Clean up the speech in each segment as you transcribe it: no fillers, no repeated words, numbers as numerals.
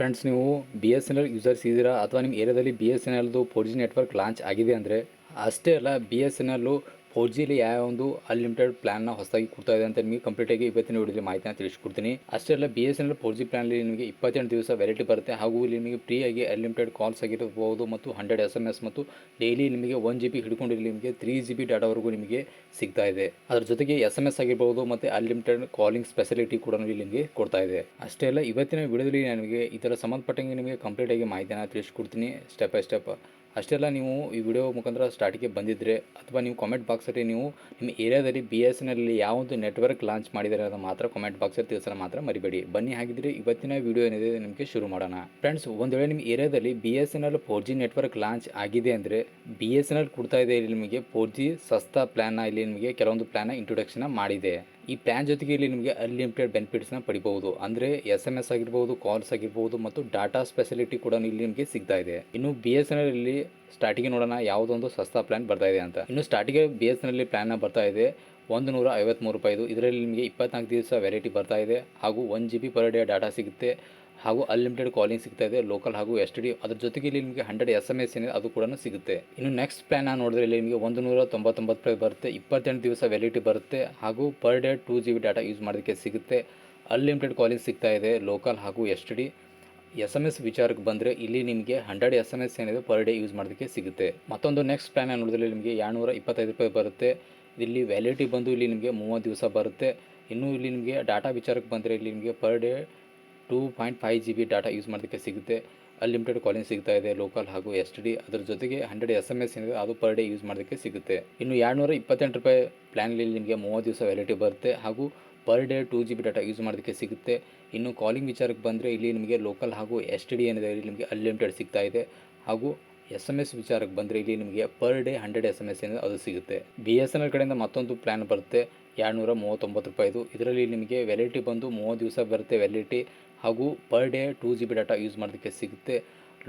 Friends, ನೀವು B S N L users ಇದ್ದೀರಾ ಅಥವಾ ನಿಮ್ಮ ಏರಿಯಾದಲ್ಲಿ B S N L 4G network launch ಆಗಿದೆ ಅಂದರೆ, ಅಷ್ಟೇ ಅಲ್ಲ ಬಿ ಎಸ್ ಎನ್ ಎಲ್ಲು 4Gಲಿ ಯಾವ ಒಂದು ಅನ್ಲಿಮಿಟೆಡ್ ಪ್ಲಾನ್ನ ಹೊಸದಾಗಿ ಕೊಡ್ತಾ ಇದೆ ಅಂತ ನಿಮಗೆ ಕಂಪ್ಲೀಟಾಗಿ ಇವತ್ತಿನ ವಿಡಿಯೋದಲ್ಲಿ ಮಾಹಿತಿನ ತಿಳಿಸ್ಕೊಡ್ತೀನಿ. ಅಷ್ಟೇ ಅಲ್ಲ B S N L 4G ಪ್ಲಾನಲ್ಲಿ ನಿಮಗೆ 28 ದಿವಸ ವ್ಯಾಲಿಡಿಟಿ ಬರುತ್ತೆ ಹಾಗೂ ಇಲ್ಲಿ ನಿಮಗೆ ಫ್ರೀಯಾಗಿ ಅನ್ಲಿಮಿಟೆಡ್ ಕಾಲ್ಸ್ ಆಗಿರಬಹುದು ಮತ್ತು 100 SMS ಮತ್ತು ಡೈಲಿ ನಿಮಗೆ 1 GB ಹಿಡ್ಕೊಂಡು ನಿಮಗೆ 3 GB ಡಾಟಾವರೆಗೂ ನಿಮಗೆ ಸಿಗ್ತಾ ಇದೆ. ಅದರ ಜೊತೆಗೆ SMS ಆಗಿರ್ಬೋದು ಮತ್ತು ಅನ್ಲಿಮಿಟೆಡ್ ಕಾಲಿಂಗ್ ಫೆಸಿಲಿಟಿ ಕೂಡ ನಿಮಗೆ ಕೊಡ್ತಾ ಇದೆ. ಅಷ್ಟೇ ಅಲ್ಲ ಇವತ್ತಿನ ವಿಡಿಯೋದಲ್ಲಿ ನಿಮಗೆ ಇದರ ಸಂಬಂಧಪಟ್ಟಂಗೆ ನಿಮಗೆ ಕಂಪ್ಲೀಟಾಗಿ ಮಾಹಿತಿನ ತಿಳಿಸ್ಕೊಡ್ತೀನಿ ಸ್ಟೆಪ್ ಬೈ ಸ್ಟೆಪ್. ಅಷ್ಟೇ ಅಲ್ಲ, ನೀವು ಈ ವಿಡಿಯೋ ಮುಖಾಂತರ ಸ್ಟಾರ್ಟಿಗೆ ಬಂದಿದ್ದರೆ ಅಥವಾ ನೀವು ಕಾಮೆಂಟ್ ಬಾಕ್ಸಲ್ಲಿ ನೀವು ನಿಮ್ಮ ಏರಿಯಾದಲ್ಲಿ ಬಿ ಎಸ್ ಎನ್ ಎಲ್ಲಿ ಯಾವೊಂದು ನೆಟ್ವರ್ಕ್ ಲಾಂಚ್ ಮಾಡಿದರೆ ಅದನ್ನು ಮಾತ್ರ ಕಾಮೆಂಟ್ ಬಾಕ್ಸಲ್ಲಿ ತಿಳಿಸೋಣ ಮಾತ್ರ ಮರಿಬೇಡಿ. ಬನ್ನಿ, ಹಾಗಿದ್ರೆ ಇವತ್ತಿನ ವಿಡಿಯೋ ಏನಿದೆ ನಿಮಗೆ ಶುರು ಮಾಡೋಣ. ಫ್ರೆಂಡ್ಸ್, ಒಂದು ವೇಳೆ ನಿಮ್ಮ ಏರಿಯಾದಲ್ಲಿ B S N L 4G network launch ಆಗಿದೆ ಅಂದರೆ ಬಿ ಎಸ್ ಎನ್ ಎಲ್ ಕೊಡ್ತಾ ಇದೆ ಇಲ್ಲಿ ನಿಮಗೆ 4G ಸಸ್ತಾ ಪ್ಲ್ಯಾನ್ನ ಇಲ್ಲಿ ನಿಮಗೆ ಕೆಲವೊಂದು ಪ್ಲ್ಯಾನ್ನ ಇಂಟ್ರೊಡಕ್ಷನ್ ಮಾಡಿದೆ. ಈ ಪ್ಲ್ಯಾನ್ ಜೊತೆಗೆ ಇಲ್ಲಿ ನಿಮಗೆ ಅನ್ಲಿಮಿಟೆಡ್ ಬೆನಿಫಿಟ್ಸ್ನ ಪಡಿಬಹುದು. ಅಂದರೆ SMS ಆಗಿರ್ಬೋದು, ಕಾಲ್ಸ್ ಆಗಿರ್ಬೋದು ಮತ್ತು ಡಾಟಾ ಫೆಸಿಲಿಟಿ ಕೂಡ ಇಲ್ಲಿ ನಿಮಗೆ ಸಿಗ್ತಾ ಇದೆ. ಇನ್ನು ಬಿ ಎಸ್ ಎನ್ ಎಲ್ ಇಲ್ಲಿ ಸ್ಟಾರ್ಟಿಗೆ ನೋಡೋಣ ಯಾವುದೊಂದು ಸಸ್ತಾ ಪ್ಲ್ಯಾನ್ ಬರ್ತಾ ಇದೆ ಅಂತ. ಇನ್ನು ಸ್ಟಾರ್ಟಿಗೆ ಬಿ ಎಸ್ ಎನ್ ಎಲ್ ಪ್ಲ್ಯಾನ್ನ ಬರ್ತಾ ಇದೆ ₹153. ಇದರಲ್ಲಿ ನಿಮಗೆ 24 ದಿವಸ ವ್ಯಾಲಿಡಿಟಿ ಬರ್ತಾ ಇದೆ ಹಾಗೂ 1 GB ಪರ್ ಡೇ ಡಾಟಾ ಸಿಗುತ್ತೆ ಹಾಗೂ ಅನ್ಲಿಮಿಟೆಡ್ ಕಾಲಿಂಗ್ ಸಿಗ್ತಾ ಇದೆ, ಲೋಕಲ್ ಹಾಗೂ SD. ಅದ್ರ ಜೊತೆಗೆ ಇಲ್ಲಿ ನಿಮಗೆ 100 SMS ಏನಿದೆ ಅದು ಕೂಡ ಸಿಗುತ್ತೆ. ಇನ್ನು ನೆಕ್ಸ್ಟ್ ಪ್ಲ್ಯಾನ್ ನೋಡಿದ್ರೆ ಇಲ್ಲಿ ನಿಮಗೆ ₹199 ಬರುತ್ತೆ, 28 ದಿವಸ ವ್ಯಾಲಿಡಿಟಿ ಬರುತ್ತೆ ಹಾಗೂ per day 2 GB data use ಮಾಡೋದಕ್ಕೆ ಸಿಗುತ್ತೆ. ಅನ್ಲಿಮಿಟೆಡ್ ಕಾಲಿಂಗ್ ಸಿಗ್ತಾ ಇದೆ, ಲೋಕಲ್ ಹಾಗೂ SD. SMS ವಿಚಾರಕ್ಕೆ ಬಂದರೆ ಇಲ್ಲಿ ನಿಮಗೆ 100 SMS ಏನಿದೆ ಪರ್ ಡೇ ಯೂಸ್ ಮಾಡೋದಕ್ಕೆ ಸಿಗುತ್ತೆ. ಮತ್ತೊಂದು ನೆಕ್ಸ್ಟ್ ಪ್ಲ್ಯಾನ್ ನೋಡಿದ್ರೆ ನಿಮಗೆ ₹225 ಬರುತ್ತೆ. ಇಲ್ಲಿ ವ್ಯಾಲಿಡಿಟಿ ಬಂದು ಇಲ್ಲಿ ನಿಮಗೆ 30 ದಿವಸ ಬರುತ್ತೆ. ಇನ್ನು ಇಲ್ಲಿ ನಿಮಗೆ ಡಾಟಾ ವಿಚಾರಕ್ಕೆ ಬಂದರೆ ಇಲ್ಲಿ ನಿಮಗೆ per day 2.5 GB data use ಮಾಡೋದಕ್ಕೆ ಸಿಗುತ್ತೆ. ಅನ್ಲಿಮಿಟೆಡ್ ಕಾಲಿಂಗ್ ಸಿಗ್ತಾ ಇದೆ, ಲೋಕಲ್ ಹಾಗೂ SD. ಅದರ ಜೊತೆಗೆ 100 SMS ಏನಿದೆ ಅದು ಪರ್ ಡೇ ಯೂಸ್ ಮಾಡೋದಕ್ಕೆ ಸಿಗುತ್ತೆ. ಇನ್ನು ₹228 ಪ್ಲ್ಯಾನಲ್ಲಿ ನಿಮಗೆ 30 ದಿವಸ ವ್ಯಾಲಿಡಿಟಿ ಬರುತ್ತೆ ಹಾಗೂ per day 2 GB data use ಮಾಡೋದಕ್ಕೆ ಸಿಗುತ್ತೆ. ಇನ್ನು ಕಾಲಿಂಗ್ ವಿಚಾರಕ್ಕೆ ಬಂದರೆ ಇಲ್ಲಿ ನಿಮಗೆ ಲೋಕಲ್ ಹಾಗೂ SD ಏನಿದೆ ಇಲ್ಲಿ ನಿಮಗೆ ಅನ್ಲಿಮಿಟೆಡ್ ಸಿಗ್ತಾ ಇದೆ ಹಾಗೂ SMS ವಿಚಾರಕ್ಕೆ ಬಂದರೆ ಇಲ್ಲಿ ನಿಮಗೆ ಪರ್ ಡೇ 100 SMS ಏನಿದೆ ಅದು ಸಿಗುತ್ತೆ. ಬಿ ಎಸ್ ಎನ್ ಎಲ್ ಕಡೆಯಿಂದ ಮತ್ತೊಂದು ಪ್ಲ್ಯಾನ್ ಬರುತ್ತೆ ₹239. ಇದರಲ್ಲಿ ನಿಮಗೆ ವ್ಯಾಲಿಡಿಟಿ ಬಂದು 30 ದಿವಸ ಬರುತ್ತೆ ವ್ಯಾಲಿಡಿಟಿ ಹಾಗೂ per day 2 GB data use ಮಾಡೋದಕ್ಕೆ ಸಿಗುತ್ತೆ.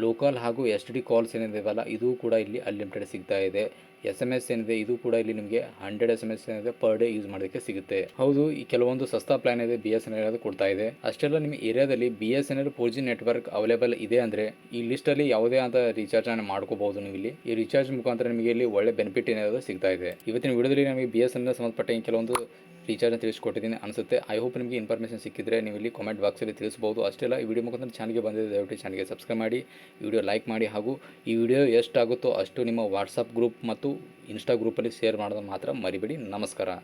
ಲೋಕಲ್ ಹಾಗೂ SD ಕಾಲ್ಸ್ ಏನಿದೆವಲ್ಲ ಇದು ಕೂಡ ಇಲ್ಲಿ ಅನ್ಲಿಮಿಟೆಡ್ ಸಿಗ್ತಾ ಇದೆ. SMS ಏನಿದೆ ಇದು ಕೂಡ ಇಲ್ಲಿ ನಿಮಗೆ 100 SMS ಏನಿದೆ ಪರ್ ಡೇ ಯೂಸ್ ಮಾಡೋದಕ್ಕೆ ಸಿಗುತ್ತೆ. ಹೌದು, ಈ ಕೆಲವೊಂದು ಸಸ್ತಾ ಪ್ಲ್ಯಾನ್ ಇದೆ ಬಿ ಎಸ್ ಎನ್ ಎಲ್ ಕೊಡ್ತಾ ಇದೆ. ಅಷ್ಟೆಲ್ಲ ನಿಮ್ಮ ಏರಿಯಾದಲ್ಲಿ B S N L 4G network available ಇದೆ ಅಂದರೆ ಈ ಲಿಸ್ಟಲ್ಲಿ ಯಾವುದೇ ಆದ ರೀಚಾರ್ಜನ್ನು ಮಾಡ್ಕೋಬಹುದು. ನೀವು ಇಲ್ಲಿ ಈ ರೀಚಾರ್ಜ್ ಮುಖಾಂತರ ನಿಮಗೆ ಇಲ್ಲಿ ಒಳ್ಳೆ ಬೆನಿಫಿಟ್ ಏನಾದರೂ ಸಿಗ್ತಾ ಇದೆ. ಇವತ್ತಿನ ವಿಡಿಯೋದಲ್ಲಿ ನಮಗೆ ಬಿ ಎಸ್ ಎನ್ ಎಲ್ ಸಂಬಂಧಪಟ್ಟ ಕೆಲವೊಂದು ರೀಚಾರ್ಜ್ನ ತಿಳಿಸ್ಕೊಟ್ಟಿದ್ದೀನಿ ಅನಿಸುತ್ತೆ. ಐ ಹೋಪ್ ನಿಮಗೆ ಇನ್ಫಾರ್ಮೇಷನ್ ಸಿಕ್ಕಿದ್ರೆ ನೀವು ಇಲ್ಲಿ ಕಾಮೆಂಟ್ ಬಾಕ್ಸಲ್ಲಿ ತಿಳಿಸ್ಬೋದು. ಅಷ್ಟೆಲ್ಲ ಈ ವಿಡಿಯೋ ಮುಖಾಂತರ ಚಾನಲ್ಗೆ ಬಂದಿದೆ ದಯವಿಟ್ಟು ಚಾನಲ್ಗೆ ಸಬ್ಸ್ಕ್ರೈಬ್ ಮಾಡಿ, ವಿಡಿಯೋ ಲೈಕ್ ಮಾಡಿ ಹಾಗೂ ಈ ವಿಡಿಯೋ ಎಷ್ಟಾಗುತ್ತೋ ಅಷ್ಟು ನಿಮ್ಮ ವಾಟ್ಸಪ್ ಗ್ರೂಪ್ ಮತ್ತು ಇನ್ಸ್ಟಾ ಗ್ರೂಪಲ್ಲಿ ಶೇರ್ ಮಾಡೋದನ್ನು ಮಾತ್ರ ಮರಿಬೇಡಿ. ನಮಸ್ಕಾರ.